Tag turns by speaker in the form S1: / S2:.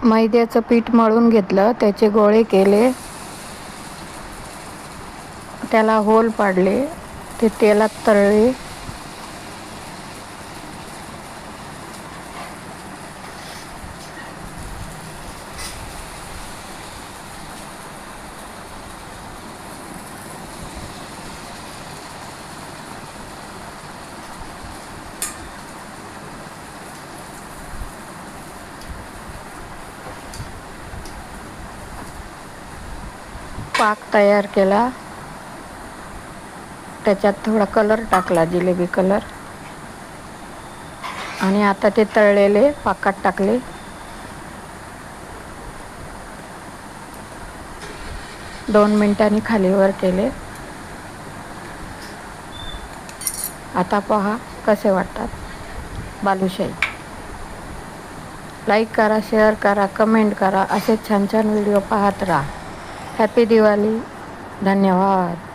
S1: मैद्याचं पीठ मळून घेतलं, त्याचे गोळे केले, त्याला होल पाडले, ते तेलात तळले. पाक तयार केला, त्याच्यात थोडा कलर टाकला, जिलेबी कलर, आणि आता ते तळलेले पाकात टाकले. 2 मिनिटांनी खालीवर केले. आता पहा कसे वाटतात बालुशाही. लाईक करा, शेअर करा, कमेंट करा. असे छान छान व्हिडिओ पाहत राहा. हॅपी दिवाळी. धन्यवाद.